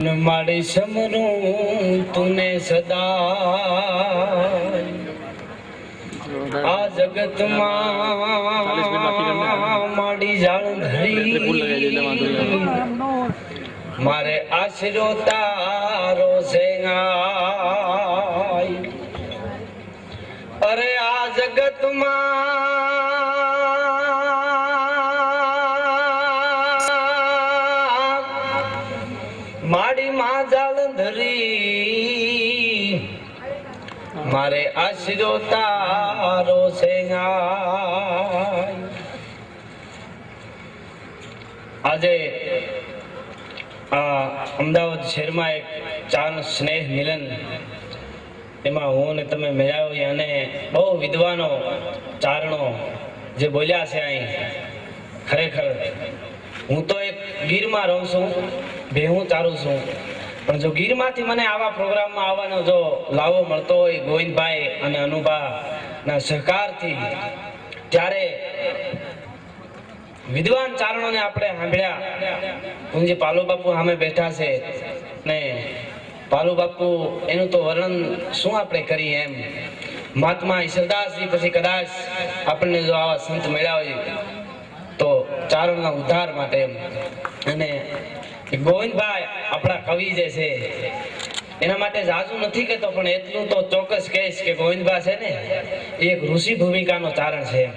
माड़ी समरूं तूने सदा आ जगत माड़ी जान धरी मारे आशरो तारो सेंगाई अरे आ जगत माड़ी मां जाल धरी मारे आशरो तारो सेंगाई આજે અમદાવાદ શહેરમાં એક ચાર સ્નેહ મિલન એમાં હું ને તમે મેળાવી અને બહુ વિદ્વાનો ચારણો જે બોલ્યા છે અહીં ખરેખર હું તો એક ગીરમાં રહું છું ભેહું ચારું છું પણ જો ગીરમાંથી મને આવા પ્રોગ્રામમાં આવવાનો જો લાવો મળતો હોય ગોવિંદભાઈ અને અનુભાના સહકારથી ત્યારે વિદ્વાન ચારણોને આપણે સાંભળ્યા પૂંજી પાલુ બાપુ સામે બેઠા છે ને પાલુ બાપુ એનું તો વર્ણન શું આપણે કરીએ એમ મહાત્મા ઈશ્વરદાસજી પછી કદાચ આપણને જો આવા સંત મળ્યા હોય તો ચારણના ઉદ્ધાર માટે એમ અને ગોવિંદભાઈ આપણા કવિ જે છે એના માટે જાજુ નથી કહેતો પણ એટલું તો ચોક્કસ કહીશ કે ગોવિંદભાઈ છે ને એ એક ઋષિ ભૂમિકાનો ચારણ છે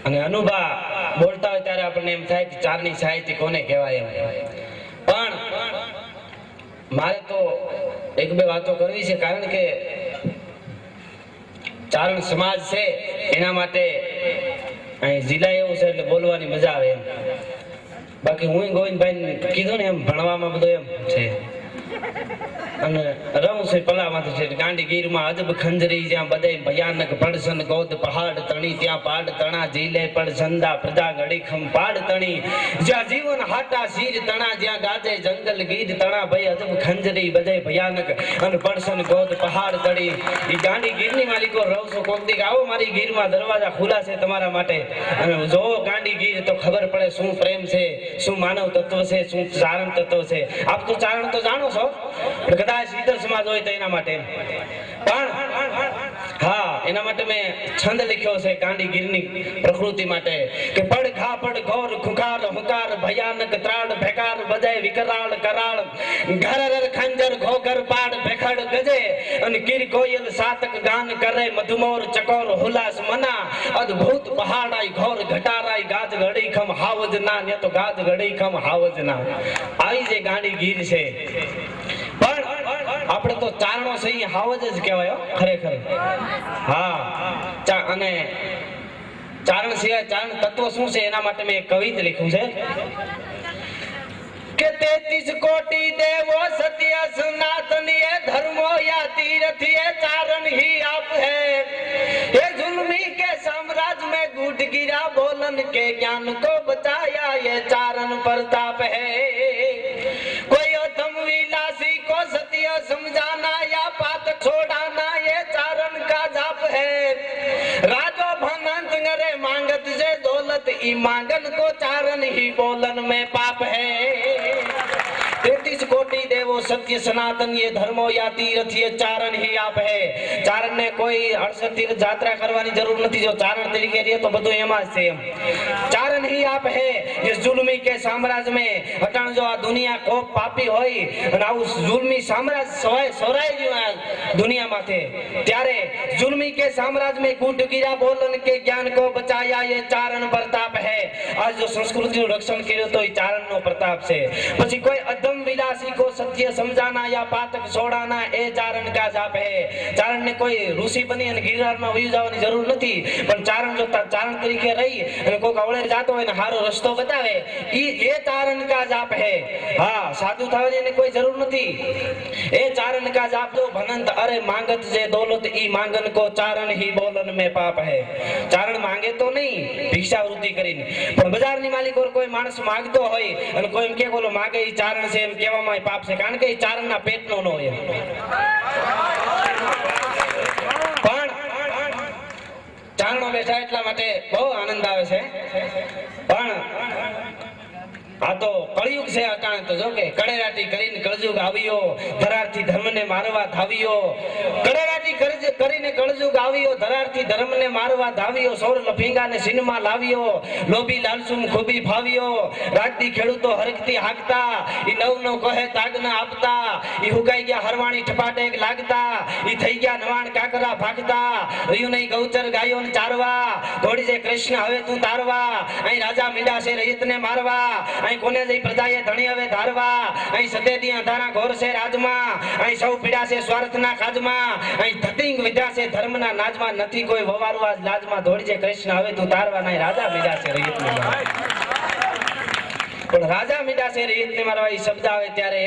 અને અનુભા બોલતા હોય ત્યારે આપણને એમ થાય કે ચારની સાહિત્ય કોને કહેવાય એમ પણ મારે તો એક બે વાતો કરવી છે કારણ કે ચારણ સમાજ છે એના માટે અહીં જિલ્લા એવું છે એટલે બોલવાની મજા આવે એમ બાકી હું ગોવિંદભાઈ કીધું ને એમ ભણવામાં બધું એમ છે અને રઉ છે પલામાંથી છે ગાંડીગીરમાં અજબ ખંજરી જ્યાં બધે ભયાનક પડસન ગોદ પહાડ તણી ત્યાં પાડ તણા જીલે પડ સંદા પ્રજા ગડીખમ પાડ તણી જ્યાં જીવન હાટા શીર તણા જ્યાં ગાજે જંગલ ગીર તણા ભાઈ અજબ ખંજરી બધે ભયાનક અને પડસન ગોદ પહાડ તણી ઈ ગાંડીગીરની માલિકો રઉ છો કોક દી આવો મારી ગીરમાં દરવાજા ખુલ્લા છે તમારા માટે અને જો ગાંડીગીર તો ખબર પડે શું પ્રેમ છે શું માનવ તત્વ છે શું ચારણ તત્વ છે આપ તો ચારણ તો જાણો છો કદાચ ઈતર સમાજ હોય તો એના માટે પણ હા એના માટે મેં છંદ લખ્યો છે ગાંડીગીરની પ્રકૃતિ માટે કે પડ ઘા પડ ઘોર ખુખાર હુકાર ભયાનક ત્રાડ ભેકાર બજાય વિકરાળ કરાળ ઘરર ખંજર ઘોઘર પાડ ભેખડ ગજે અને કીર કોયલ સાતક ગાન કરે મધુમોર ચકોર હુલાસ મના અદ્ભુત પહાડાઈ ઘોર ઘટારાઈ ગાજ ઘડી ખમ હાવજ ના ને તો ગાજ ઘડી ખમ હાવજ ના આવી જે ગાંડીગીર છે પણ આપણે તો ચારણો છે હાવજ જ કહેવાય ખરેખર હા અને ચારણ સિવાય ચારણ તત્વ શું છે એના માટે મેં એક કવિતા લખ્યું છે કે 33 कोटि देवो सत्य सनातन ये धर्मो या तीर्थ ये चारण ही आप है ये जुल्मी के साम्राज्य में घुट गिरा बोलन के ज्ञान को बचाया ये चारण प्रताप है कोई अधम विलासी को सत्य समझाना या पात छोड़ाना ये चारण का जाप है राजो भनंत करे मांगत से दौलत ई मांगन को चारण ही बोलन में पाप है 33 कोटि देवो सत्य सनातन ये धर्मो या तीर्थ ये चारण ही आप है चारण ने कोई 68 तीर्थ यात्रा करवानी जरूर नहीं जो चारण तरीके रहे तो બધું એમાં જ છે ચારણ ही आप है इस जुल्मी के साम्राज्य में हटाण जो आ दुनिया को पापी होई અને આવું जुल्मी साम्राज्य સોરાઈ ગયું આ दुनिया माथे ત્યારે जुल्मी के साम्राज्य में कूट गिरा बोलन के ज्ञान को बचाया ये चारण प्रताप है आज जो संस्कृति નું રક્ષણ કર્યું તો એ ચારણનો પ્રતાપ છે પછી કોઈ અધમ विलासी को सत्य समझाना या पातक छोड़ाना ए चारण का जाप है चारण ने कोई ऋषि बनी અને ગિરનારમાં વયું જવાની જરૂર નથી પણ ચારણ જો ચારણ તરીકે રહી અને કોક અવળે જાતો હોય ને હારો રસ્તો બતાવે ઈ એ ચારણ का जाप है હા સાધુ થવાની એને કોઈ જરૂર નથી એ ચારણ का जाप जो ભનંત અરે માંગત જે દौलत ઈ માંગન को चारण ही बोलन में पाप है ચારણ માંગે તો નહીં ભિક્ષાવૃત્તિ કરીને પણ બજારની માલિક ઓર કોઈ માણસ માંગતો હોય અને કોઈ એમ કે બોલો માંગે ઈ ચારણ છે એમ કહેવામાં પાપ છે કારણ કે ઈ ચારણના પેટનો ન હોય પણ ચારણો બેઠા એટલા માટે બહુ આનંદ આવે છે પણ આ તો કળયુગ છે અટાણે તો જો કે કડેરાટી કરીને કળયુગ આવ્યો, ધરારથી ધર્મને મારવા ધાવ્યો, કડેરાટી કરીને કળયુગ આવ્યો, ધરારથી ધર્મને મારવા ધાવ્યો, સોર લફીંગાને સિનેમા લાવ્યો, લોભી લાલસુમ ખોબી ફાવ્યો, રાજતી ખેડૂતો હરખતી હાકતા, ઈ નવ કહે તાગ ન આપતા, ઈ હુકાઈ ગયા હરવાણી ઠપાટેક લાગતા, ઈ થઈ ગયા નવાણ કાકરા ભાગતા, રહ્યું નહીં ગૌચર ગાયો ને ચારવા, દોડી જે કૃષ્ણ હવે તું તારવા, અહીં રાજા મીડા છે રહિતને મારવા, અહીં કોને જઈ પ્રજાએ ધણી હવે ધારવા, અહીં સદેદી અંધારા ઘોર છે રાજમાં, અહીં સૌ પીડા છે સ્વાર્થના કાજમાં, અહીં ધતિંગ વિદ્યા છે ધર્મના નાજમાં, નથી કોઈ વવારવા લાજમાં, દોડી જે કૃષ્ણ હવે તું તારવા, નહીં રાજા મીડા છે રહિતને મારવા. પણ રાજા મીડા છે રહિતને મારવા એ શબ્દ આવે ત્યારે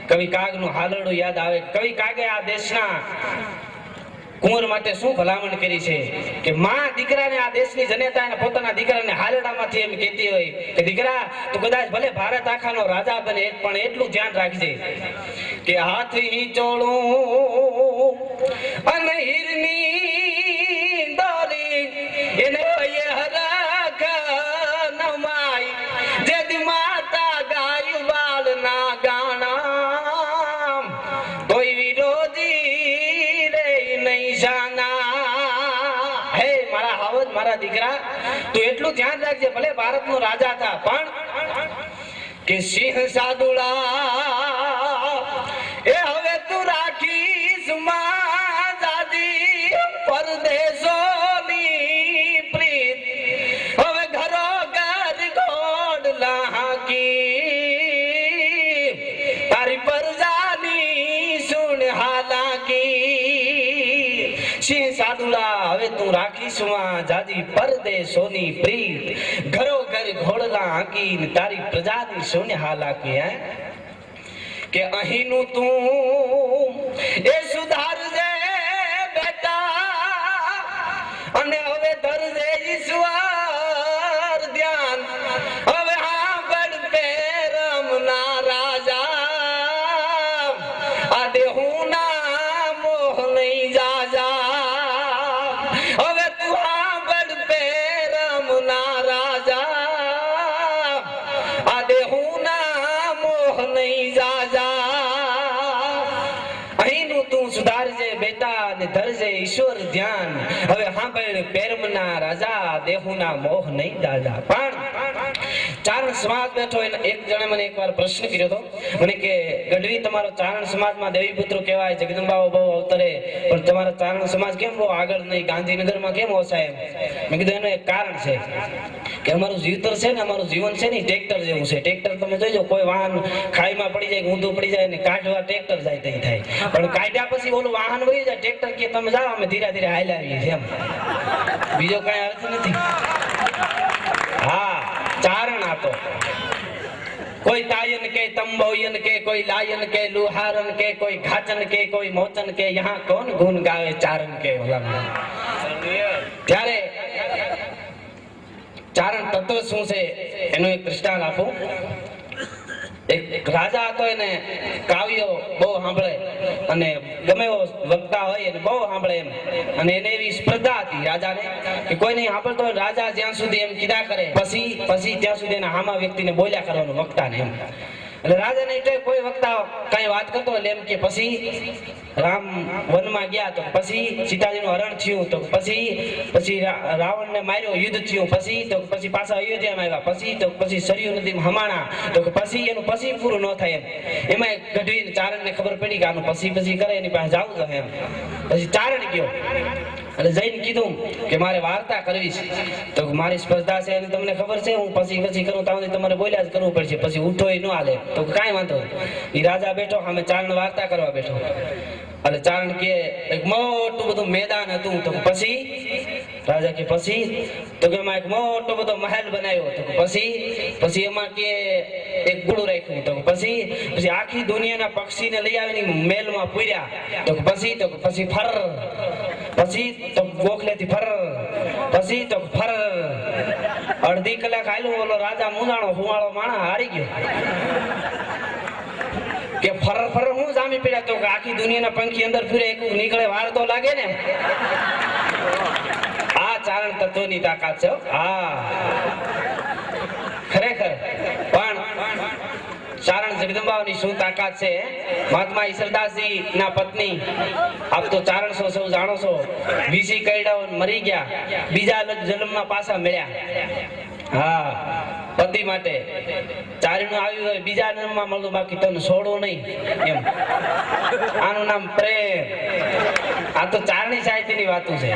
કવિ કાગનું હાલરડું યાદ આવે. કવિ કાગે આ દેશના કુંવર માટે શું ભલામણ કરી છે કે માં દીકરાને, આ દેશની જનતા એને પોતાના દીકરાને હાલરડામાંથી એમ કહેતી હોય કે દીકરા તું કદાચ ભલે ભારત આખાનો રાજા બને પણ એટલું ધ્યાન રાખજે કે હાથી ચોળું અને હીરની દોરી એને પૈયે હરાખ નમાય, જેદી માતા ગાય વાલ ના ગાણા કોઈ વિરોધી રે નહીં જાના. હે મારા હાવજ, મારા દીકરા તું એટલું ધ્યાન રાખજે ભલે ભારતનો રાજા થા પણ કે સિંહ સાદુડા એ હવે તું રાખીશ માં દાદી પરદેશોની પ્રીત, હવે ઘરો ઘર ઘોડલા હાકી, તારી પરજાની સુણ હાલાકી. સિંહ સાદુડા હવે તું રાખીશ માં જાજી પરદેશોની પ્રીત, ઘરો ઘર ઘોડલા હાકી, તારી પ્રજાની સુણ હાલાકી. હે કે અહીંનું તું એ સુધારજે બેટા, અને હવે ધરજે ઈશ્વર ધ્યાન, હવે હા બડ પેરમ ના રાજા, આ દેહું ના મોહ નહીં જાજા, હવે તું હા બડ પેરમ ના રાજા, આ દેહું ના મોહ નહીં જાજા. અહીંનું તું સુધારજે બેટા ને ધરજે ઈશ્વર ધ્યાન, હવે સાંભળ પેરમના રાજા, દેહુના મોહ નહીં દાદા. પણ ચારણ સમાજ બેઠો એને એક જણે મને એકવાર પ્રશ્ન કર્યો હતો, મને કે ગઢવી તમારો ચારણ સમાજમાં દેવી પુત્રો કહેવાય, જગદંબાઓ બહુ અવતરે, પણ તમારો ચારણ સમાજ કેમ બહુ આગળ નહીં, ગાંધીનગરમાં કેમ ઓછા એમ? મેં કીધું એનું એક કારણ છે કે અમારું જીવતર છે ને, અમારું જીવન છે ને ટ્રેક્ટર જેવું છે. ટ્રેક્ટર તમે જોઈજો, કોઈ વાહન ખાઈમાં પડી જાય, ઊંધું પડી જાય ને કાઢવા ટ્રેક્ટર જાય તે થાય, પણ કાઢ્યા પછી ઓલું વાહન વહી જાય, ટ્રેક્ટર કે તમે જાઓ અમે ધીરે ધીરે હાલાવીએ છીએ એમ, બીજો કઈ અર્થ નથી. હા, ચારણ આપો, કોઈ તાયન કે તંબોયન કે કોઈ લાયન કે લુહારન કે કોઈ ઘાચન કે કોઈ મોચન કે, યહાં કોણ ગુણ ગાવે ચારણ કે. ત્યારે ચારણ તત્વ શું છે એનું એક દ્રષ્ટાંત આપું. એક રાજા હતો, એને કાવ્યો બહુ સાંભળે અને ગમે એવો વક્તા હોય એને બહુ સાંભળે એમ, અને એને એવી સ્પર્ધા હતી રાજાને કે કોઈ નહીં સાંભળતો હોય, રાજા જ્યાં સુધી એમ કીધા કરે પછી ત્યાં સુધી એના હામા વ્યક્તિને બોલ્યા કરવાનું વક્તાને એમ. એટલે રાજાને એટલે કોઈ વક્તા કઈ વાત કરતો એટલે એમ કે પછી રામ વનમાં ગયા તો પછી સીતાજીનું હરણ થયું, તો પછી રાવણને માર્યો, યુદ્ધ થયું, પછી પાછા અયોધ્યામાં આવ્યા, પછી સરયુ નદીમાં હમાણા, તો પછી એનું પછી પૂરું ન થાય એમ. એમાં ગઢવી ચારણને ખબર પડી કે આનું પછી કરે એની પાસે જવું જોઈએ એમ. પછી ચારણ ગયો એટલે જઈને કીધું કે મારે વાર્તા કરવી છે, તો મારી સ્પર્ધા છે અને તમને ખબર છે હું પછી કરું ત્યાં તમારે બોલ્યા જ કરવું પડશે, પછી ઉઠો એ ન હાલે, તો કાંઈ વાંધો. એ રાજા બેઠો, અમે ચારણ વાર્તા કરવા બેઠો. એટલે ચારણ કે એક મોટું બધું મેદાન હતું, તો પછી રાજા કે પછી તો કે એમાં એક મોટો બધો મહેલ બનાવ્યો, તો પછી એમાં કે એક ગુડું રાખ્યું, તો પછી આખી દુનિયાના પક્ષીને લઈ આવીને મહેલમાં પૂર્યા, તો પછી ફર, પછી તો ગોખલેથી ફર, પછી તો ફર. અડધી કલાક હાલ્યું, ઓલો રાજા મુંજાણો હુવાળો માણા હારી ગયો કે ફર હું જામી પડ્યા, તો આખી દુનિયાના પંખી અંદર ફિરે એક નીકળે વાર તો લાગે ને. આ ચારણ તત્વની તાકાત છે. હા, ખરેખર જગદંબાની શું તાકાત છે મહાત્મા ઈશ્વરદાસજી ના પત્ની આપ તો ચારણસો સૌ જાણો છો વીસી કઈડાઓ મરી ગયા બીજા જન્મમાં પાછા મળ્યા હા પતિ માટે ચારણું આવ્યું હોય બીજા જન્મમાં મળતું બાકી તને છોડવું નહીં એમ આનું નામ પ્રેમ આ તો ચારણી સાહિત્યની વાતો છે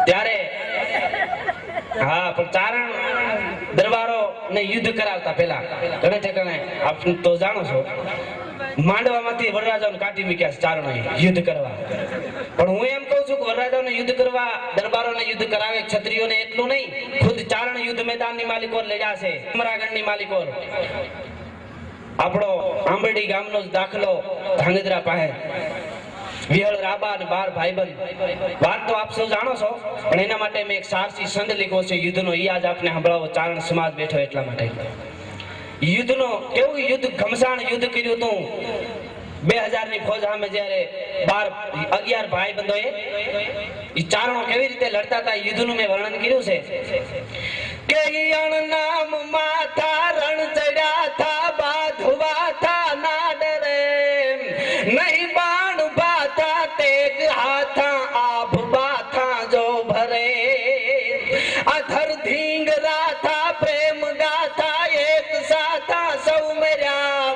ત્યારે હા પણ ચારણ દરબારો ને યુદ્ધ કરાવતા પેલા ઘણે ઠેકાણે આપ તો જાણો છો માંડવામાંથી વરરાજાઓને કાઢી મૂક્યા ચારણોએ યુદ્ધ કરવા પણ હું એમ કહું છું કે વરરાજાઓને યુદ્ધ કરવા દરબારોને યુદ્ધ કરાવે ક્ષત્રિયોને એટલું નહીં ખુદ ચારણ યુદ્ધ મેદાનની માલિકો લડ્યા છે અમરાગઢની માલિકો આપણો આંબરડી ગામનો દાખલો ધાંગધ્રા પાસે વિહળ રાબા અને 12 ભાઈબંધ વાત તો આપ સૌ જાણો છો પણ એના માટે મેં એક સારસી સંદ લખ્યો છે યુદ્ધનો ઈ આજ આપને સંભળાવો ચારણ સમાજ બેઠો એટલા માટે યુદ્ધનો કેવું યુદ્ધ ઘમસાણ યુદ્ધ કર્યું હતું 2000 ની ફોજ સામે જ્યારે 11 ભાઈબંધોએ ઈ ચારણો કેવી રીતે લડતા હતા યુદ્ધનું મેં વર્ણન કર્યું છે કે ઈણ નામ માથા રણ ચડ્યા થા બાધવા થા ના ડરે નહીં બાણ બાથા તેગ હાથા આભ બાથા જો ભરે અધર ધીંગ રાથા પ્રેમ ગાથા એક સાથા સૌ મર્યા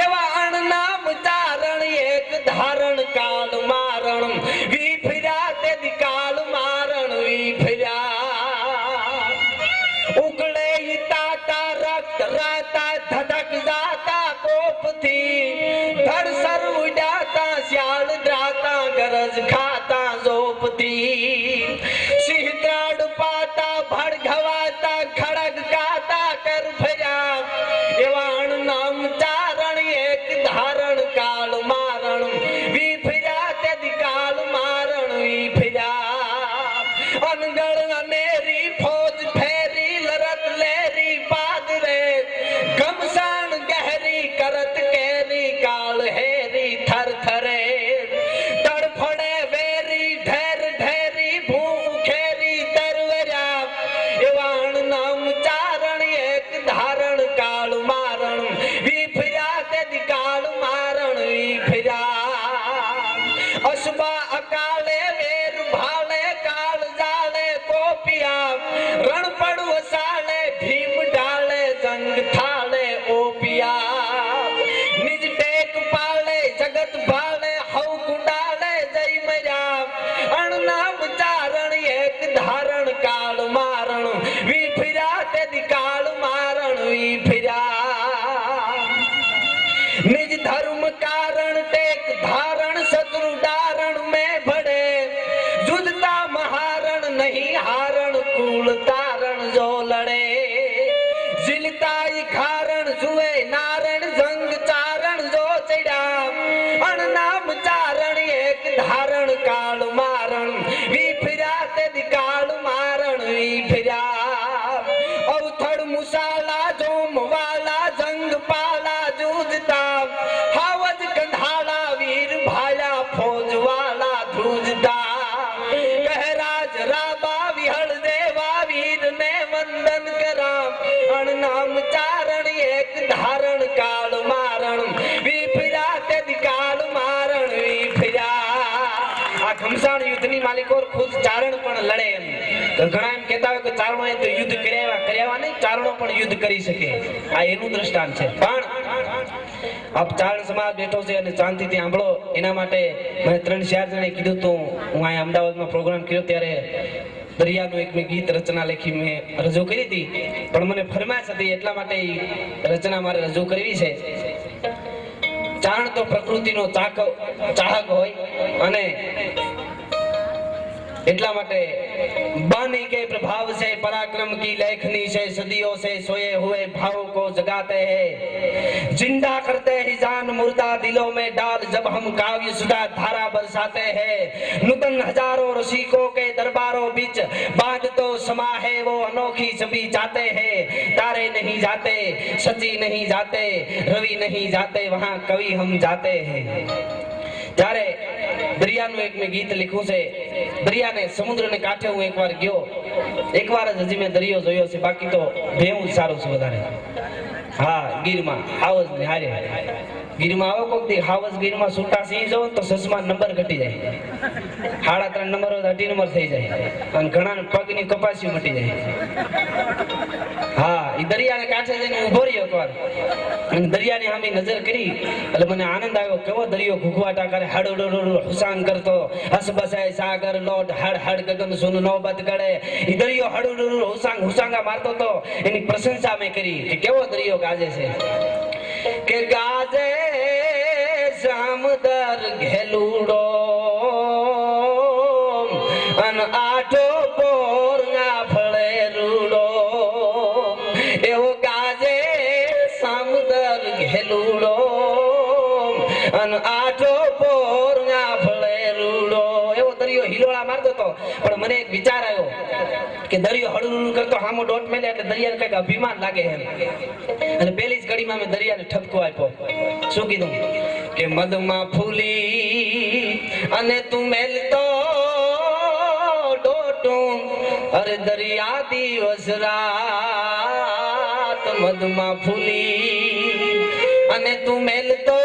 એવા અણ નામ ચારણ એક ધારણ કાળ મારણ વી ફર્યા તે કાળ મારણ વી ફર્યા ઉકળે તાતા રક્ત રાતા ધધક જાતા કોપથી ધડ સર ઉડાતા શ્યાળ દ્રાતા ગરજ ખાતા જોપતી સિંહ ત્રાડ પાતા ભડઘવાતા ખડગ ગાતા કર ફર્યા એવા અણ નામ ચારણ એક ધારણ કાળ મારણ વી ફર્યા તે કાળ મારણ વી ફર્યા અનગળ અનેરી ફોજ ફેરી લરત લેરી પાદરે ગમસાણ ગહેરી કરત કેરી કાળ હેરી થર થરે તડફડે વેરી ઢેર ઢેરી ભૂ ખેરી તરવર્યા એવા અણ નામ ચારણ એક ધારણ કાળ મારણ વી ફર્યા તે કાળ મારણ વી ફર્યા અસબા અકાળે વેર ભાળે કાળ જાળે કોપિયા રણ પડ વસાળે ભીમ ઢાળે જંગ થાળે ઓપિયા નિજ ટેક પાળે જગત ભાળે હવ કુંડાળે જય મર્યા અણ નામ ચારણ એક ધારણ કાળ મારણ વી ફર્યા તે કાળ મારણ વી ફર્યા નિજ ધર્મ કારણ ટેક ધારણ શત્રુ ડારણ में ભડે જુદતા મહારણ નહીં હારણ કુળ તારણ જો લડે જીલતાઈ ખારણ જુએ નારણ જંગ ચારણ જો ચડ્યા અણ નામ ચારણ એક ધારણ કાળ મારણ વી ફર્યા તે કાળ મારણ વી ફર્યા અવથડ મુસાલા જોમ વાલા જંગ પાલા જૂજતા હાવજ કંધાળા વીર ભાયા ફોજ વાલા ધ્રુજતા કહેરાજ રાબા વિહળ દેવા વીર ને વંદન કરા અણ નામ ચારણ એક ધારણ કાળ મારણ વી ફર્યા તે કાળ મારણ વી ફર્યા આ ઘમસાણ યુદ્ધની માલિકો ખુદ ચારણ પણ લડે એમ ઘણા એમ કહેતા હોય કે ચારણોએ તો યુદ્ધ કર્યા નહીં ચારણો પણ યુદ્ધ કરી શકે આ એનું દ્રષ્ટાંત છે પણ આપ ચારણ સમાજ બેઠો છે અને શાંતિથી સાંભળો એના માટે મેં 3-4 જણે કીધું તો હું અહીંયા અમદાવાદમાં પ્રોગ્રામ કર્યો ત્યારે દરિયાનું એક મેં ગીત રચના લખી મેં રજૂ કરી હતી પણ મને ફરમાઈશ હતી એટલા માટે રચના મારે રજૂ કરવી છે ચારણ તો પ્રકૃતિનો ચાહક હોય અને એટલા માટે बानी के प्रभाव से पराक्रम की लेखनी से सदियों से सोए हुए भावों को जगाते हैं, जिंदा करते ही जान मुर्दा दिलों में डाल जब हम काव्य सुधा धारा बरसाते हैं। नूतन हजारों रसिकों के दरबारों बीच बांध तो समा है वो अनोखी छवि जाते हैं। तारे नहीं जाते, सची नहीं जाते, रवि नहीं जाते, वहाँ कवि हम जाते हैं। ત્યારે દરિયાનું એક મેં ગીત લખ્યું છે, દરિયાને સમુદ્રને કાંઠે હું એકવાર ગયો, એકવાર જ હજી મેં દરિયો જોયો છે, બાકી તો ભેવું જ સારું છે વધારે। હા ગીરમાં હાવજ ને હારે ગીરમાં આવો કોક દી હાવજ ગીરમાં છૂટા સિંહ જો તો સસમા નંબર ઘટી જાય 3.5 નંબર 18 નંબર થઈ જાય અને ઘણા પગની કપાસી મટી જાય હા ઈ દરિયાને કાંઠે જઈને ઉભો રહ્યો એકવાર અને દરિયાની સામે નજર કરી એટલે મને આનંદ આવ્યો કેવો દરિયો ઘૂઘવાટા કરે હડડડડ હુસાન કરતો હસબસાય સાગર લોટ હડ હડ ગગન સુન નોબત ગળે ઈ દરિયો હડડડ હુસાંગા મારતો તો એની પ્રશંસા મેં કરી કે કેવો દરિયો ગાજે છે કે ગાજે સામદર ઘેલુડો અન આઠો પોરના ફળે રૂડો એવો ગાજે સામદર ઘેલુડો અન આઠો પોરના ફળે રૂડો એવો દરિયો હિલોળા મારતો તો પણ મને એક વિચાર આવ્યો કે દરિયો હળું કરતો હામો ડોટ મેલે એટલે દરિયાને કઈક અભિમાન લાગે એમ અને પેલી જ ઘડીમાં મેં દરિયાને ઠપકો આપ્યો શું કીધું કે મદમાં ફૂલી અને તું મેલતો ડોટું અરે દરિયા દિવસ રાત મદમાં ફૂલી અને તું મેલતો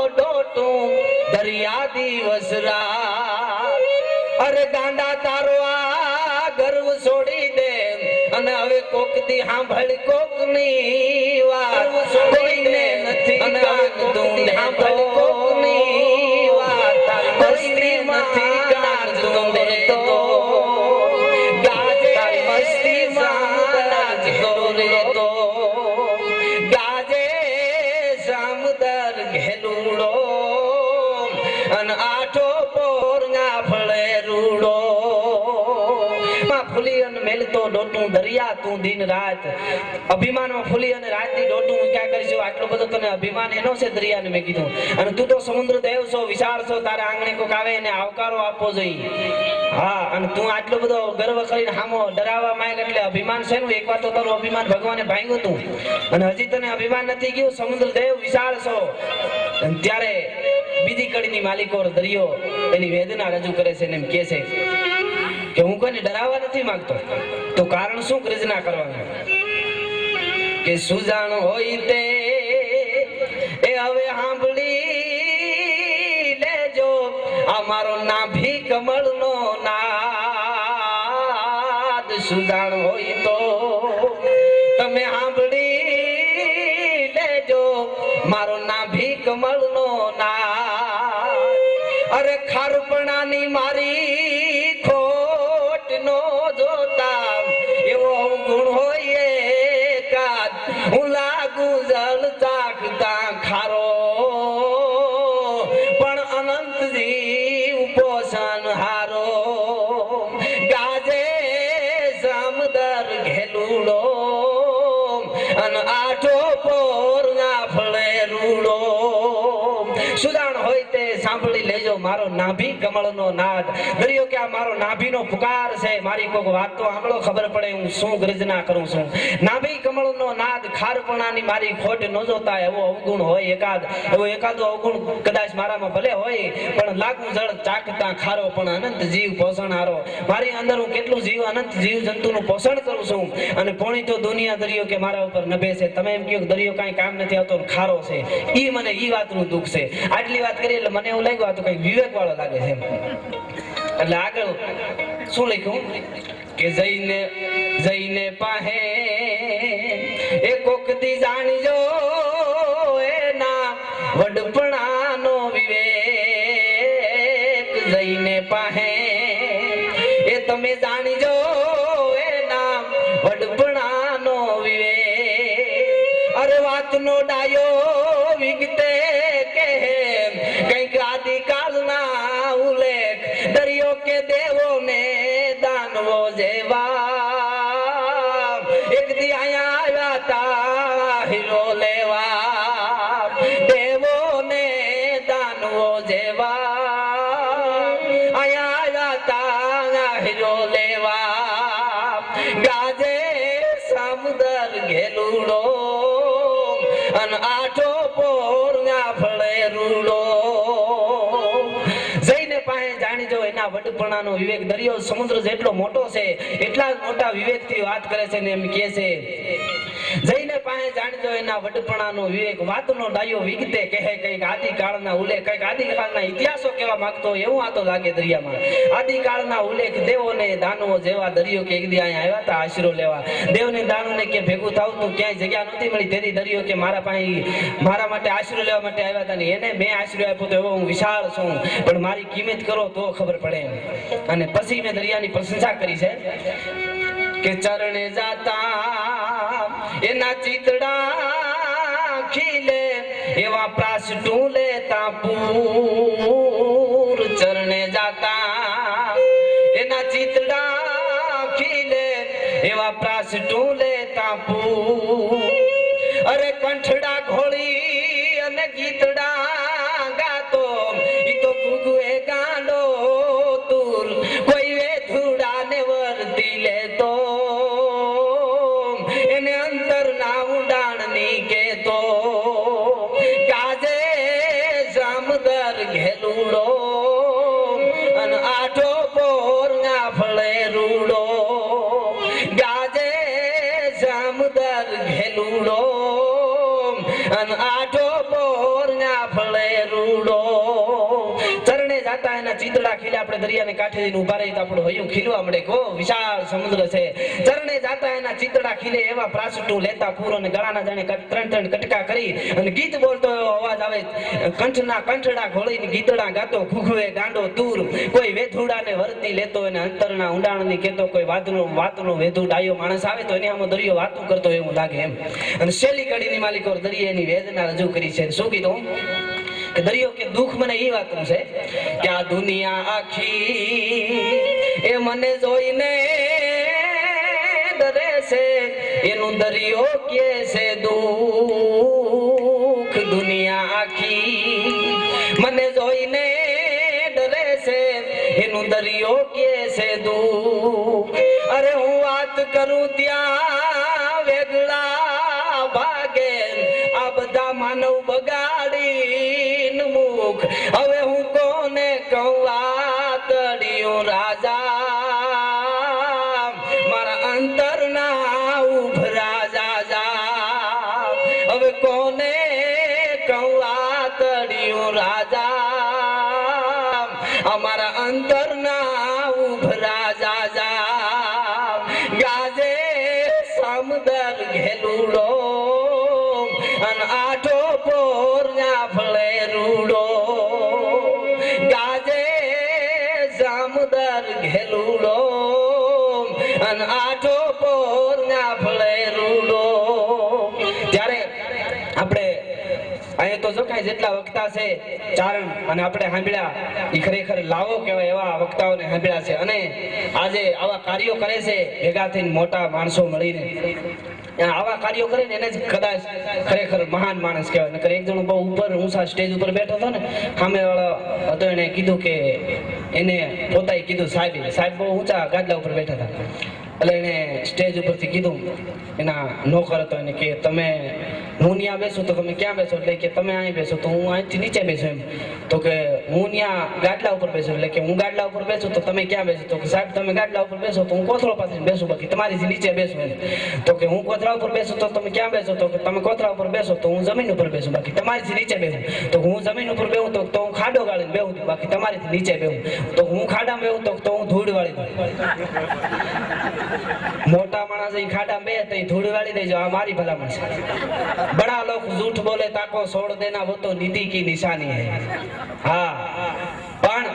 ડોટું દરિયા દિવસ રાત અરે ગાંડા તારો આ ગર્વ છોડી દે અને હવે કોક દી સાંભળ કોક ની વાત છોડીને નથી અને તું સાંભળ કોક ની વાત મસ્તી નથી કાઢતો તો ગાજે મસ્તી માં તો ગાજે સામદર ઘેલુડો અને આઠો પોરના ફળે રૂડો માં ફૂલી અને મેલતો ડોટું દરિયા તું દિન રાત અભિમાનમાં ફૂલી અને રાત ની ડોટું ક્યાં કરીશું આટલો બધો તને અભિમાન એનો છે દરિયાને મેં કીધું અને તું તો સમુદ્ર દેવ છો વિશાળ છો તારા આંગણે કોક આવે એને આવકારો આપવો જોઈએ હા અને તું આટલો બધો ગર્વ કરીને હામો ડરાવવા માંગ એટલે અભિમાન છે નું એકવાર તો તારું અભિમાન ભગવાને ભાંગ્યું તું અને હજી તને અભિમાન નથી ગયું સમુદ્ર દેવ વિશાળ છો ત્યારે બીજી કડીની માલિકો દરિયો એની વેદના રજૂ કરે છે અને એમ કહે છે કે હું કોઈને ડરાવવા નથી માંગતો તો કારણ શું ગર્જના કરવાનું કે સુજાણ હોય તે એ હવે સાંભળી લેજો આ મારો નાભી કમળનો નાદ સુજાણ હોય તો તમે સાંભળી લેજો મારો નાભી કમળનો નાદ અરે ખારપણાની મારી ખોટ નો જોતા એવો ગુણ હોય એકાદ હું લાગુ જળ ચાખતા ખારો પણ અનંત જીવ પોષણ હારો ગાજે સામદર ઘેલુડો અને આઠો પોરના ફળે રૂડો સુદાણ હોય તે સાંભળી લેજો મારો નાભી કમળનો નાદ દરિયો કે આ મારો નાભીનો પુકાર છે મારી કોક વાત તો સાંભળો ખબર પડે હું શું ગર્જના કરું છું નાભી કમળનો નાદ ખારપણાની મારી ખોટ ન જોતા એવો અવગુણ હોય એકાદો અવગુણ કદાચ મારામાં ભલે હોય પણ લાગુ જળ ચાખતા ખારો પણ અનંત જીવ પોષણહારો મારી અંદર હું કેટલું જીવ અનંત જીવ જંતુનું પોષણ કરું છું અને પોણી તો દુનિયા દરિયો કે મારા ઉપર નભે છે તમે એમ કહો દરિયો કાંઈ કામ નથી આવતો ખારો છે ઈ મને ઈ વાતનું દુઃખ છે આટલી વાત કરી એટલે મને એવું લાગ્યું આ તો કઈ વિવેક વાળો લાગે છે એટલે આગળ શું લખ્યું કે જઈને પાહે એ કોક દી જાણજો એના વડપણાનો વિવેક જઈને પાહે એ તમે જાણજો એના વડપણાનો વિવેક અરે વાતનો ડાયો વિગતે કે કઈક આદિકાળના ઉલ્લેખ દરિયો કે દેવો ને દાનવો જેવા એક દી અહીંયા આવ્યા તા હીરો લેવા દેવો ને દાનવો જેવા અહીંયા આવ્યા તા હીરો લેવા ગાજે સામદર ઘેલુડો અને આઠો પોરના ફળે રૂડો જઈને પાસે જાણીજો એના વડપણાનો વિવેક દરિયો સમુદ્ર જેટલો મોટો છે એટલા જ મોટા વિવેકથી વાત કરે છે ને એમ કહે છે જઈને પાસે જાણજો એના વડપણાનો વિવેક, વાતનો ડાયો વિગતે કહે, કઈક આદિકાળના ઉલ્લેખ, કઈક આદિકાળના ઇતિહાસો કેવા માંગતો એવું આ તો લાગે દરિયામાં. આદિકાળના ઉલ્લેખ દેવોને દાનવો જેવા દરિયો કે એક દી અહીંયા આવ્યા હતા આશરો લેવા. દેવને દાનવને કે ભેગું થાવ તો ક્યાંય જગ્યા નહોતી મળી, તેથી દરિયો કે મારા પાસે મારા માટે આશરો લેવા માટે આવ્યા હતા ને એને મેં આશરો આપ્યો તો એવો હું વિશાળ છું, પણ મારી કિંમત કરો તો ખબર પડે. અને પછી મેં દરિયાની પ્રશંસા કરી છે કે ચરણે જાતા એના ચિતડા ખીલે એવા પ્રાસ ટૂલે તાપૂર. ચરણે જાતા એના ચિતડા ખીલે એવા પ્રાસ ટૂલે તાપૂર. અરે કંઠડા ઘોળી અને ગીતડા ગાતો ઈ તો ગુગુએ ગાંડો તુર. કોઈ વેધુડા ને વર્તી લેતો એને અંતરના ઉડાણની કેતો. ગાજે જામદર ઘેલુડો અને આઠો પોર ના ફળે રૂડો. ગાજે જામદર ઘેલુડો અને આઠો પોર ના ફળે રૂડો. ચરણે જાતા એના ચિતડા ખીલે. આપણે દરિયાને કાંઠે જઈને ઉભા રહી તો આપણું હૈયું ખીલવા મળે. કો વિશાળ સમુદ્ર છે. ચરણે જાતા એના ચિતડા ખીલે એવા પ્રાસટું લેતા પૂર અને ગળાના જાણે ત્રણ કટકા કરી અને ગીત બોલતો એવો અવાજ આવે. કંઠના કંઠડા ઘોળીને ગીતડા ગાતો ઘુઘવે ગાંડો તૂર. કોઈ વેધુડાને વર્તી લેતો એને અંતરના ઊંડાણની કેતો. કોઈ વાતનો વેધુ ડાયો માણસ આવે તો એની આમ દરિયો વાતું કરતો એવું લાગે એમ. અને શેલી કડીની માલિકો દરિયાની વેદના રજૂ કરી છે. શું કીધું કે દરિયો કે દુઃખ મને એ વાતનું છે કે આ દુનિયા આખી એ મને જોઈને ડરે છે, એનું દરિયો કે છે દુઃખ. દુનિયા આખી મને જોઈને ડરે છે, એનું દરિયો કે છે દુઃખ. અરે હું વાત કરું ત્યાં વેગળા ભાગે આ બધા માનવ બગાડી મુખ. હવે હું કોને કહું આતડિયું રાજા મારા અંતરના ઉભરા જાજા. હવે કોને કહું આતડિયું રાજા અમારા અંતરના ઉભરા જાજા. ગાજે સમદર ઘેલુડો અને આઠો પોર ના ફળે રૂડો. ગાજે જામદર ઘેલુડો અને આઠો પોર ના ફળે રૂડો. ત્યારે આપણે અહીંયા તો જો કાંઈ જેટલા વક્તા છે ચારણ અને આપણે સાંભળ્યા એ ખરેખર લાવો કહેવાય એવા વક્તાઓને સાંભળ્યા છે. અને આજે આવા કાર્યો કરે છે ભેગા થઈને મોટા માણસો મળીને આવા કાર્યો કરે ને એને જ કદાચ ખરેખર મહાન માણસ કહેવાય. નકર એક જણો બહુ ઉપર ઊંચા સ્ટેજ ઉપર બેઠો હતો ને સામે વાળો હતો, એને કીધું કે એને પોતાએ કીધું સાહેબ બહુ ઊંચા ગાદલા ઉપર બેઠા હતા. એટલે એને સ્ટેજ ઉપરથી કીધું એના નોકર હતો એને કે તમે હું ત્યાં બેસું તો તમે ક્યાં બેસો? એટલે કે તમે અહીં બેસો તો હું અહીંથી નીચે બેસું એમ. તો કે હું ત્યાં ગાદલા ઉપર બેસું. એટલે કે હું ગાદલા ઉપર બેસું તો તમે ક્યાં બેસો? તો કે સાહેબ તમે ગાદલા ઉપર બેસો તો હું કોથળો પાથરીને બેસું, બાકી તમારીથી નીચે બેસું એમ. તો કે હું કોથળા ઉપર બેસું તો તમે ક્યાં બેસો? તો કે તમે કોથળા ઉપર બેસો તો હું જમીન ઉપર બેસું, બાકી તમારીથી નીચે બેસું. તો હું જમીન ઉપર બેહું તો હું ખાડો ગાળીને બેહું, બાકી તમારીથી નીચે બેહું. તો હું ખાડામાં બેહું તો હું ધૂળ વાળી દઉં. મોટા માણસ ખાડા બે તો ધૂળ વાળી દેજો, આ મારી ભલામણ છે. બડા લોગ झूठ बोले ताको छोड़ देना वो तो निधि की निशानी है. હા પણ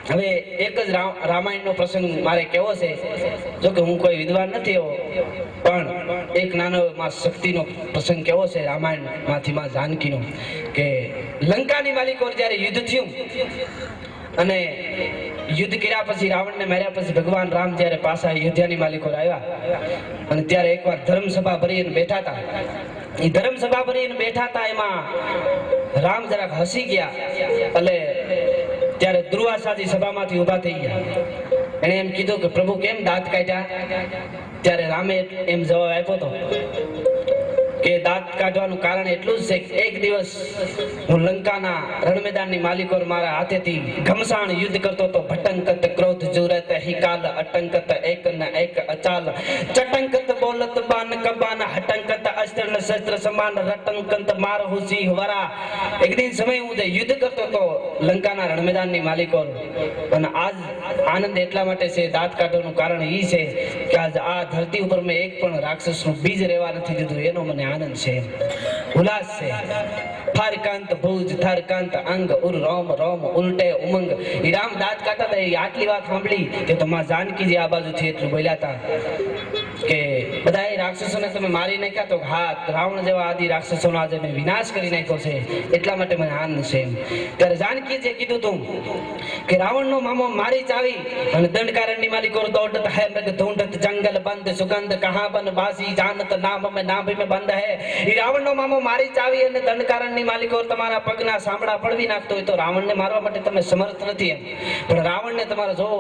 હવે એક જ રામાયણનો પ્રસંગ મારે કેવો છે. જો કે હું કોઈ વિદ્વાન નથી પણ એક નાનો માં શક્તિનો પ્રસંગ કેવો છે રામાયણમાંથી માં જાનકીનો. કે લંકાની માલિકો જ્યારે યુદ્ધ થયું અને યુદ્ધ કર્યા પછી રાવણને માર્યા પછી ભગવાન રામ જ્યારે પાછા અયોધ્યાની માલિકો આવ્યા અને ત્યારે એકવાર ધર્મસભા ભરીને બેઠા હતા. એ ધર્મસભા ભરીને બેઠા હતા એમાં રામ જરાક હસી ગયા. એટલે ત્યારે દુર્વાસાજી સભામાંથી ઊભા થઈ ગયા. એને એમ કીધું કે પ્રભુ કેમ દાંત કાઢ્યા? ત્યારે રામે એમ જવાબ આપ્યો હતો કે દાંત કાઢવાનું કારણ એટલું જ છે કે એક દિવસ હું લંકાના રણમેદાનની માલિકોર મારા હાથેથી ઘમસાણ યુદ્ધ કરતો તો ભટંકત ક્રોધ જુરત હિકાલ અટંકત એક ન એક અચાલ ચટંકત બોલત બાન કબાન હટંકત અસ્ત્ર ન શસ્ત્ર સમાન રટંકત માર હુસી વરા એક દિન સમય હું યુદ્ધ કરતો તો લંકાના રણમેદાનની માલિકોર અને આજ આનંદ એટલા માટે છે દાંત કાઢવાનું કારણ ઈ છે કે આજ આ ધરતી ઉપર મેં એક પણ રાક્ષસનું બીજ રહેવા નથી દીધું એનો મને આનંદ છે ઉલ્લાસ છે ફારકાંત ભુજ ધરકાંત અંગ ઉર રોમ રોમ ઉલટે ઉમંગ ઈ રામ દાંત કાઢતા હતા એ આટલી વાત સાંભળી તે તો માં જાનકીજી આ બાજુથી એટલું બોલ્યા હતા કે બધા રાક્ષસોને તમે મારી નાખ્યા તો હા રાવણ જેવા આદિ રાક્ષસોનો આજે મેં વિનાશ કરી નાખ્યો છે એટલા માટે મને આનંદ છે ત્યારે જાનકીજીએ કીધું તું કે રાવણનો મામો મારી ચાવી અને દંડકારણની માલિકો દોડત હે મૃગ ઢૂંઢત જંગલ બંધ સુગંધ કહા બન બાસી જાનત નામ में नाभ में बंद है ઈ રાવણનો મામો મારી ચાવી અને દંડકારણની માલિકો તમારા પગના સાંભળા પડવી નાખતો હોય તો રાવણને મારવા માટે તમે સમર્થ નથી એમ પણ રાવણને તમારે જોવો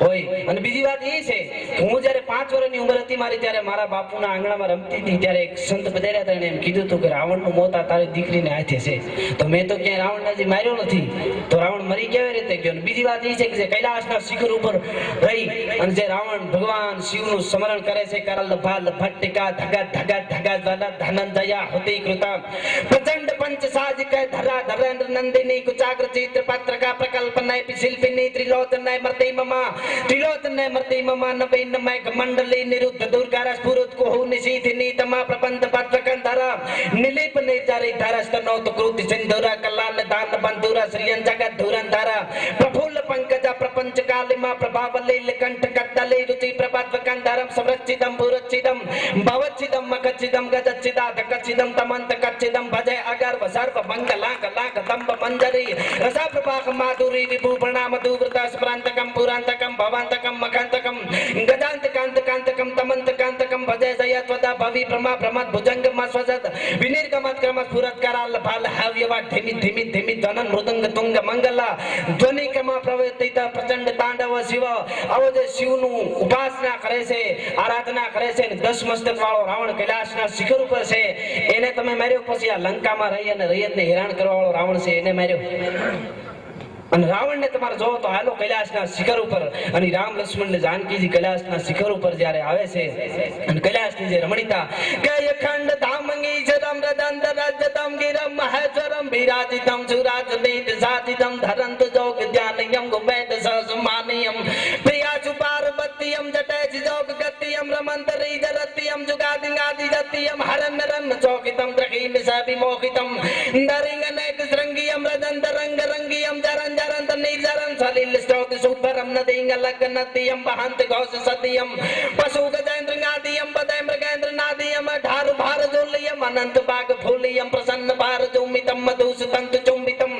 હોય અને બીજી વાત એ છે કે હું જ્યારે 5 વર્ષની ઉંમર હતી મારી ત્યારે મારા બાપુના આંગણામાં રમતી હતી ત્યારે એક સંત પધાર્યા હતા અને એમ કીધું હતું કે રાવણનું મોત આ તારી દીકરીને હાથે છે તો મેં તો ક્યાંય રાવણને હજી માર્યો નથી તો રાવણ મરી કેવી રીતે ગયો અને બીજી વાત એ છે કે જે કૈલાસના શિખર ઉપર રહી અને જે રાવણ ભગવાન શિવનું સ્મરણ કરે છે કરલ ભાલ ભટ્ટિકા ધગા ધગા ધગા જ્વાલા ધનંજયા હુતિ કૃતા પ્રચંડ પંચ સાજ કે ધરા ધરેન્દ્ર નંદિની कुचाग्र चित्र पत्रका प्रकल्पनाय शिल्पिनी त्रिलोचनाय मर्ति ममा त्रिलोचनाय मर्ति ममा नवैनमय मंडली निरुद्ध दुर्गारस पुरुत कोहु निशीथिनी तमा प्रबंध पत्रकंधरा निलिप निर्जरी धरस्तनो तो कृति सिंधुरा कल्याण दान बंधुरा श्रीयं जगत धुरंधरा प्रफुल्ल पंकज प्रपंच कालिमा प्रभावलील कंठ कद्दली रुचि प्रपद्वकंधरम समरचिदम पुरचिदम भवचिदम मकचिदम गजचिदा धकचिदम तमंत कचिदम भजे अगर सर्व मंगला कला दंब मंजरी रसा प्रभाक माधुरी विभूषणा मधुव्रता स्मरांतकम पुरांतकम भवांतकम मकांतकम गजांत कांत कांतकम तमंत कांतकम भजे जयत्वदा भवि ब्रह्मा ब्रह्मत भुजंग मस्वजत विनिर्गमत क्रमत पुरत कराल फाल हव्यवा धिमि धिमि धिमि धनन मृदंग तुंग मंगला ध्वनि कमा प्रवर्तित प्रचंड तांडव शिव अवज शिवनु उपासना करे छे आराधना करे छे 10 मस्तक वाळो रावण कैलाशना शिखर ઉપર છે એને તમે માર્યો પછી આ લંકામાં રહી અને રૈયતને હેરાન કરવા વાળો રાવણ છે એને માર્યો અને રાવણને તમારે જોવો તો હાલો કૈલાસના શિખર ઉપર અને રામ લક્ષ્મણ ને જાનકીજી કૈલાસના શિખર ઉપર જ્યારે આવે છે અને કૈલાસની જે રમણીતા કે અખંડ ધામંગી જરમ રદંત રાજતમ ગિરમ મહેશ્વરમ વિરાજિતમ સુરાજ નીત સાધિતમ ધરંત જોગ ધ્યાનયમ ગુમેત સસમાનિયમ પ્રિયા પાર્વતીયમ જટેજ જોગ ગતિયમ રમંતરી જરતિયમ જુગાદિંગાદિ જતિયમ હરન રન ચોકિતમ દ્રહીમ સવિમોહિતમ નરિંગનેક શૃંગિયમ રદંત રંગ રંગિયમ જરન जरंत निर्जरं सलिल स्त्रोत सुभरम नदींग लग्नतियम बहंत घोष सतियम पशु गजेंद्र नादियम बदय मृगेंद्र नादियम ढार भार जोलियम अनंत बाग फूलियम प्रसन्न भार जुमितम मधुस तंतु चुंबितम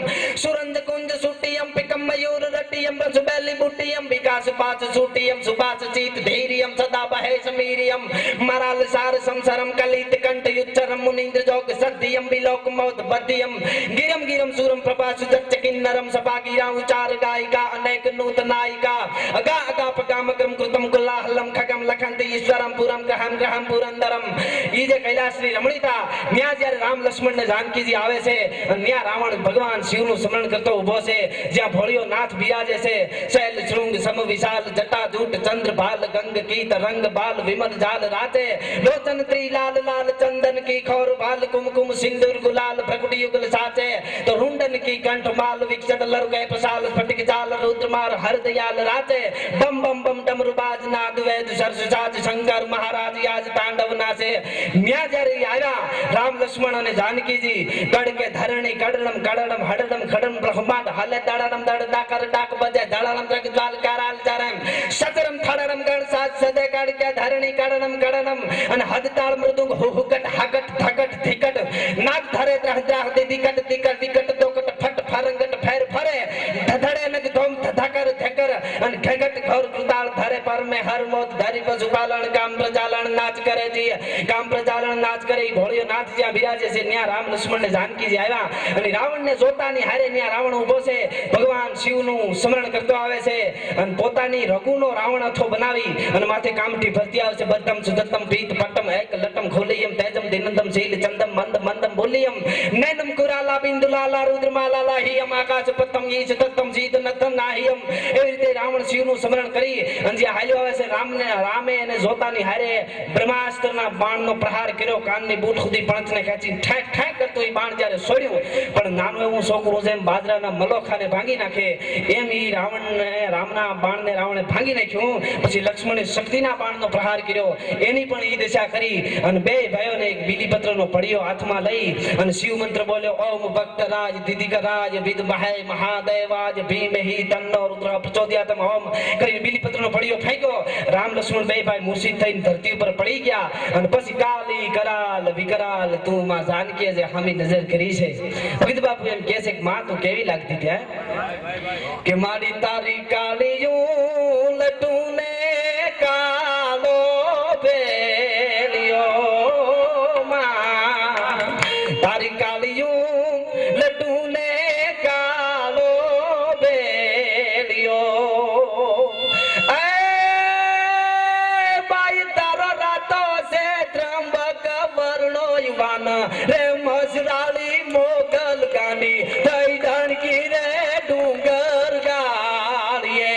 सुरंज कुंज सुटियम पिकम मयूर रटियम सुबेली बुटियम विकास पाच सुटियम सुभाष चीत धीरियम सदा बहे समीरियम मराल सार संसरम कलित कंठ युच्चरम मुनीन्द्र जोग सद्दियम विलोक मौत बद्दियम गिरम गिरम सूरम प्रभास जच्च किन्नरम सभा गिरा उचार गायिका अनेक नूतनायिका अगा अगा पगामक्रम कृतम कुलाहलम खगम लखंत ईश्वरम पुरम गहम ग्रहम पुरंदरम ई जे कैलासनी रमणीता न्या જ્યારે રામ લક્ષ્મણ ને જાનકીજી આવે છે અને ન્યા રાવણ ભગવાન શિવનું સ્મરણ કરતો ઊભો છે જ્યાં ભોળિયો નાથ બિરાજે છે શૈલ શૃંગ સમ વિશાલ જટા જૂટ ચંદ્ર ભાલ ગંગ कीत रंग बाल विमल जाल राते लोचन त्रिलाल लाल चंदन की खौर बाल कुमकुम सिंदूर गुलाल प्रकट युगल साचे तो रुंडन की कंठ माल विक्षत लरुके प्रसाल स्फटिक जाल रुद्रमार हर दयाल राचे बम बम बम डमरू बाज नाद वेद सरस साज शंकर महाराज आज तांडव नाचे न्या જ્યારે આવ્યા રામ લક્ષ્મણ અને જાનકીજી ગડ કે ધરણી કડણમ કડણમ હડડમ ખડમ બ્રહ્માંડ હલે દડણમ દડ ડાકર ડાક બજે ધળણમ દ્રગ દ્વાલ કારાલ ચરમ સતરમ થડણમ ગણ સાજ સદે ગડ કે ધરણી કડણમ કડણમ અને હદતાળ મૃદુંગ હુહુકટ હગટ ધગટ ધીકટ નાગ ધરે ત્રહ ત્રહ દિકટ દિકટ દિકટ દોકટ ફટ ફરંગટ ફેર ફરે ધધડે નગ ધોમ ધધકર ધકર અને ઘગટ ઘોર કૃતાળ ધરે પરમે में हर मौत धारी पशुपालन काम प्रचालन नाच करे जी काम प्रचालन नाच करे भोळियो नाथ જ્યાં બિરાજે છે ત્યાં રામ લક્ષ્મણ ને જાનકી જી આવ્યા અને રાવણ ને જોતાની હારે ત્યાં રાવણ ઊભો છે ભગવાન શિવ નું સ્મરણ કરતો આવે છે અને પોતાની રઘુનો રાવણ અથો બનાવી અને માથે કામઠી ભરતી આવે છે બદ્દમ સુદત્તમ પીત પટ્ટમ એક લટમ ખોલીયમ તેજમ દિનંદમ શીલ ચંદમ મંદ મંદમ બોલિયમ નૈનમ કુરાલા બિંદુલાલા રુદ્રમાલાલા હિયમ આકાશ પત્તમ ઈચ તત્તમ જીત નતમ નાહિયમ એવી રીતે રાવણ શિવ નું સ્મરણ કરી અને જે હાલ્યો આવે છે રામે એને જોતાની હારે બ્રહ્માસ્ત્રના બાણનો પ્રહાર કર્યો કાનની બૂટ સુધી પાંચને ખેંચી ઠેક ઠેક કરતો એ બાણ જ્યારે છોડ્યું પણ નાનું એવું છોકરું જેમ બાજરાના મલોખાને ભાંગી નાખે એમ ઈ રામના બાણને રાવણે ભાંગી નાખ્યું પછી લક્ષ્મણે શક્તિના બાણનો પ્રહાર કર્યો એની પણ ઈ દશા કરી અને બે ભાઈઓને એક બીલીપત્રનો પડિયો હાથમાં લઈ અને શિવ મંત્ર બોલ્યો ઓમ ભક્તરાજ દિદિકરાજ વિદમહે મહાદેવાજ ભીમહિ તન્નો રુદ્ર પ્રચોદયાતમ ઓમ કરી બીલીપત્રનો પડિયો ફેંક્યો રામ લક્ષ્મણ બે ભાઈ મૂર્છિત થઈને ધરતી ઉપર પડી ગયા અને પછી કાલી કરાલ વિકરાલ તું માં જાનકી જે હામી નજર કરી છે ભગત બાપુ એમ કહે છે કે માં તું કેવી લાગતી ત્યાં કે મારી તારી કાળીયું લટુને કાલો બેલિયો માં તારી કાળીયું લટુને કાલો બેલિયો रे मसराली मोगल गानी दई धनकी रे डूंगर गाड़िए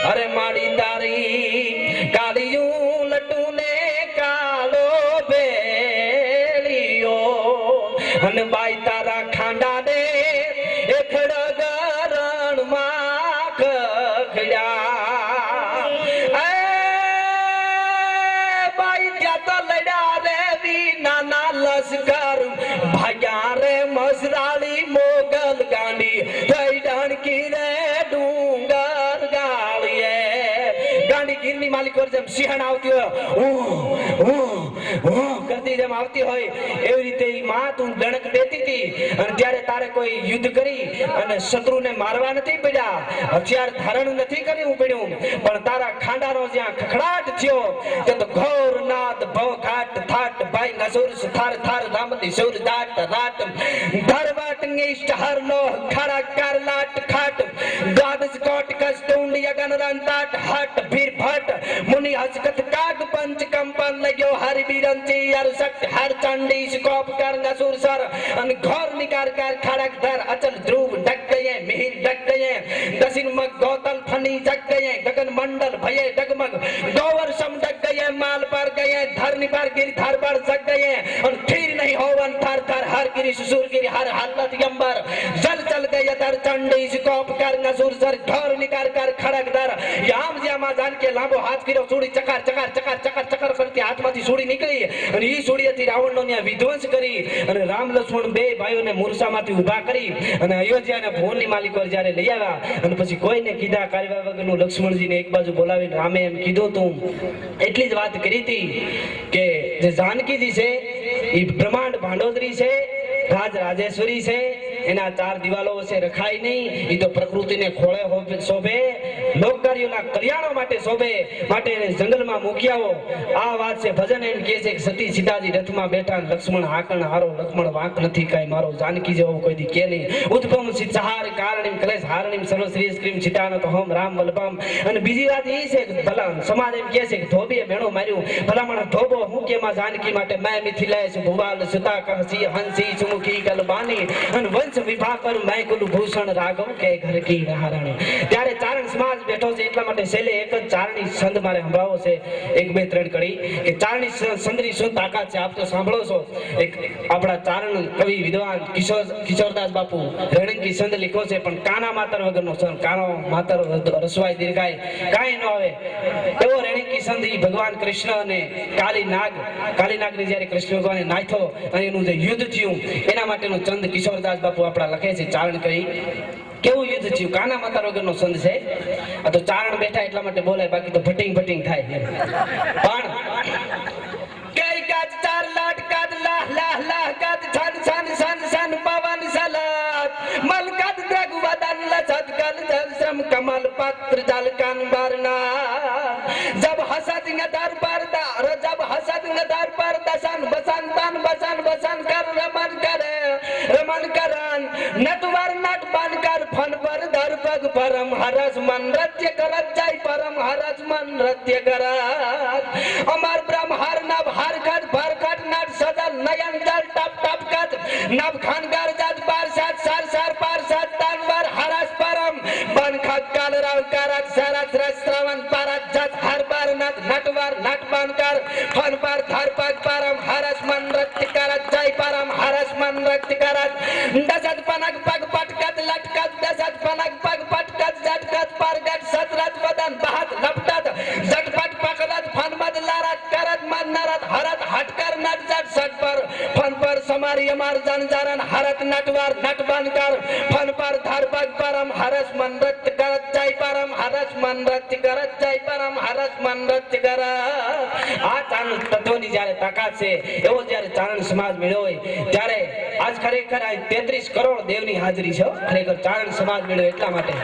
अरे माड़ी तारी कालियूं लटू ने कालो बेलियो अन बाई तारा खांडा ने एकड़ गरण माख खड़ा लश्कर भैया रे मसराली मोगल गांडी दई डणकी रे डूंगर गाड़िए गांडी गिरनी मालिक और जब सिंहण आवती हो करती जब आवती हो एवी रीते मां तू दणक देती थी અને ત્યારે તારે કોઈ યુદ્ધ કરી અને શત્રુને મારવા નથી પડ્યા હથિયાર ધારણ નથી કર્યું પડ્યું પણ તારા ખાંડાનો જ્યાં ખખડાટ થયો તે તો ઘોર નાદ ભવઘાટ થાટ ભાઈ નસુર થાર થાર રામતી સુર દાટ રાટ ધરવાટ નિષ્ઠ હરનો ખરા કર લાટ ખાટ દ્વાદશ કોટ કસ્તુંડ યગન રંતાટ હટ ભીર ભટ મુનિ હસકત કાગ પંચ કંપન લગ્યો હરિ બિરંચી હર શક્ત હર ચંડી સ્કોપ કર નસુર સર અને ઘોર निकार कर खड़क धर अचल ध्रुव ढक गए मिहिर ढक गए दक्षिण मग गौतल फनी जग गए गगन मंडल भये डगमग दोवर सम ढक गए माल पर गए धरनी पर गिर धर पर जग गए और फिर नहीं होवन थर थर हर गिरी सुसुर गिरी हर हालत यंबर जल चल गए दर चंडी स्कोप कर नसुर सर घोर निकार कर खड़क धर याम ज्यामा जान के लांबो हाथ फिरो सूड़ी चकार चकार चकार चकार चकार करती हाथમાંથી सूड़ी નીકળી અને ઈ सूड़ीથી રાવણનો ન્યા વિધ્વંસ કરી અને રામ લક્ષ્મણ બે ભાઈઓને મૂર્છામાંથી ઊભા કરી અને અયોધ્યાના ભવનની માલિકોર જ્યારે લઈ આવ્યા અને પછી કોઈને કીધા કાર્યવા વગરનું લક્ષ્મણજીને એક બાજુ બોલાવીને રામે એમ કીધું તું એટલી જ વાત કરી હતી કે જે જાનકીજી છે ઈ બ્રહ્માંડ ભાંડોદરી છે રાજ રાજેશ્વરી છે એના ચાર દિવાલો વચ્ચે રખાય નહીં ઈ તો પ્રકૃતિને ખોળે શોભે લોકકાર્યોના કલ્યાણો માટે શોભે માટે એને જંગલમાં મૂકી આવો આ વાત છે ભજન એમ કહે છે કે સતી સીતાજી રથમાં બેઠા લક્ષ્મણ હાકણ હારો લક્ષ્મણ વાંક નથી કાઈ મારો જાનકી જેવો કોઈ દી કે નહીં ઉદ્ભમ સિદ્ધાર કારણીમ ક્લેશ હારણીમ સર્વશ્રી સ્ક્રીમ સીતાન તો હમ રામ વલ્લભમ અને બીજી વાત એ છે કે ભલા સમાજ એમ કહે છે કે ધોબીએ મેણો માર્યું ભલામણ ધોબો હું કે માં જાનકી માટે મેં મિથિલેશ ભુવાલ સુતા કહસી હંસી સુમુખી ગલબાની અને વંશ વિભા પર મેં કુલ ભૂષણ રાઘવ કે ઘર કી મહારાણી ત્યારે ચારણ સમાજ બેઠો છે એટલા માટે છેલ્લે એક જ ચારણી છંદ મારે સંભળાવો છે એક બે ત્રણ કડી કે ચારણી છંદની શું તાકાત છે આપ તો સાંભળો છો એક આપણા ચારણ કવિ વિદ્વાન કિશોરદાસ બાપુ રેણકી છંદ લખ્યો છે પણ કાના માતર વગરનો છંદ કાનો માતર રસવાય દીર્ઘાય કાઈ ન આવે એવો રેણકી છંદ ઈ ભગવાન કૃષ્ણ અને કાલીનાગને જ્યારે કૃષ્ણ ભગવાને નાથ્યો અને એનું જે યુદ્ધ થયું એના માટેનો છંદ કિશોરદાસ બાપુ આપણા લખે છે ચારણ કવિ કેવું યુદ્ધ થયું કાના માતા વગરનો છંદ છે આ તો ચારણ બેઠા એટલા માટે બોલાય બાકી તો ભટિંગ થાય પણ કઈ કાજ ચાર લાટ કાદ લાહ લાહ લાહ કાદ છન છન છન છન પવન સલાત મલ કાદ દ્રગ વદન લછત કલ જલ चम कमल पत्र जल कान बरना जब हसत नदर पर जब हसत नदर पर दसन बसन तन बसन बसन कर रमन करन नटवर नट बनकर फन पर धर पग परम हरस मन नृत्य करत जाय परम हरस मन नृत्य करत अमर ब्रह्म हर नभ हर खट भर खट नट सदल नयन जल टप टप कत नभ खन कर जत पार सत सर सर पार सत तनवर हरस परम बन खत काल राव करत सरत रस श्रवण परत जत हर बार नट नटवर नट बनकर फन पर धर पग परम हरस मन नृत्य करत जाय परम हरस मन नृत्य करत दसत पनक पग पटकत लटकत दसत पनक पग पटकत झटकत परगट सतरत बदन बहत लपटत झटपट पकड़त फन मद लारत करत मन नरत हरत हटकर नट जट सट पर फन पर समारी अमर जनजरन हरत नटवर नट बनकर फन पर धर पग परम हरस मन नृत्य करत जाय परम हरस मन नृत्य करत जाय परम हरस मन नृत्य करत आ चारण तत्वની જ્યારે તાકાત છે એવો જ્યારે ચારણ સમાજ મેળ્યો હોય ત્યારે આજ ખરેખર 33 કરોડ દેવની હાજરી છે ખરેખર ચારણ સમાજ મેળ્યો એટલા માટે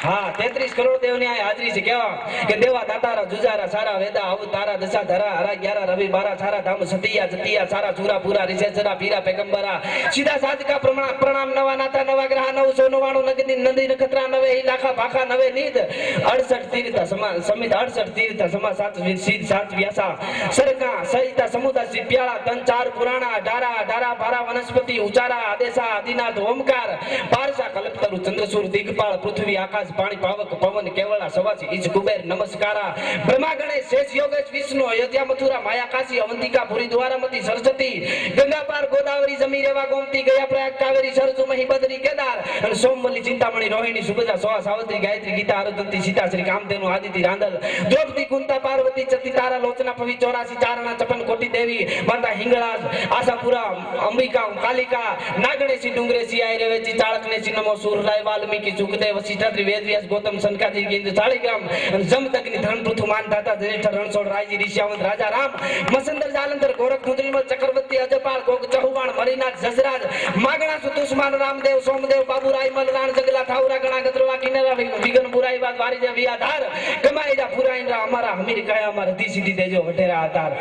હા 33 કરોડ દેવની આ હાજરી છે કેવા કે દેવા દાતારા જુજારા સારા વેદા અવતારા દશા ધરા હરા 11 રવિ 12 સારા ધામ સતિયા જતિયા સારા ચૂરા પૂરા રિસેચરા પીરા પેગંબરા સીધા સાધકા પ્રણામ નવા નાતા નવા ગ્રહ 999 નગદી નંદી નખત્રા નવે લાખા ભાખા નવે નીદ 68 તીર્થ સમિત 68 તીર્થ સમા સાત સીધ સાત વ્યાસા સરકા સહિતા સમુદ્ર પ્યાળા તન ચાર પુરાણા ડારા ભારા વનસ્પતિ ઉચારા આદેશા આદિનાથ ઓમકાર પારસા કલ્પતરુ ચંદ્રસૂર દિગપાળ પૃથ્વી આકાશ પાણી પાવક પવન કેવળા સવાસી ઇજ કુબેર નમસ્કારા બ્રહ્મા ગણેશ શેષ યોગેશ વિષ્ણુ અયોધ્યા મથુરા માયા કાશી અવંતિકા પુરી દ્વારમતી સરસ્વતી ગંગા પાર ગોદાવરી જમી રેવા ગોમતી ગયા પ્રયાગ કાવેરી સરસુ મહી બદરી કેદાર અને સોમવલ્લી ચિંતામણી રોહિણી સુભદ્રા સોહા સાવત્રી ગાયત્રી ગીતા આરદંતી सीता श्री कामधेनु आदिति रांदल द्रौपदी कुंता पार्वती चती तारा लोचना पवी 84 चारणा चपन कोटि देवी माता हिंगळाज आशापुरा अंबिका कालिका नागणेशी डुंगरेशी आई रेवेची चाळकनेशी नमो सूरराय वाल्मीकि सुखदेव वशिष्ठ वेद व्यास गौतम सनकादि केंद्र चाळीग्राम जमदग्नि धन पृथुमान दाता ज्येष्ठ रणछोड़ रायजी ऋषियावंत राजा राम मसंदर जालंधर गोरख मुद्रिमल चक्रवर्ती अजपाल गोग चहुवाण मरीनाथ जसराज मागणा सुतुष्मान रामदेव सोमदेव बाबूराय मलराण जगला थाउरा गणा गद्रवा किनरा विगन बुराई बात वारी जवी आधार कमाईदा पुराईना અમારા હમીર કયા અમારા ધી સીધી દેજો વટેરા આધાર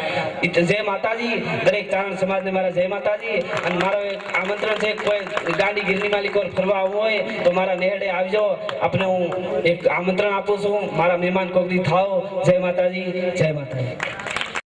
જય માતાજી દરેક ચારણ સમાજ ને મારા જય માતાજી અને મારો એક આમંત્રણ છે કોઈ ગાંડી ગિરની માલિક ઓર ફરવા આવવું હોય તો મારા નેહડે આવજો આપને હું એક આમંત્રણ આપું છું મારા મહેમાન કોકડી થાઓ જય માતાજી જય માતાજી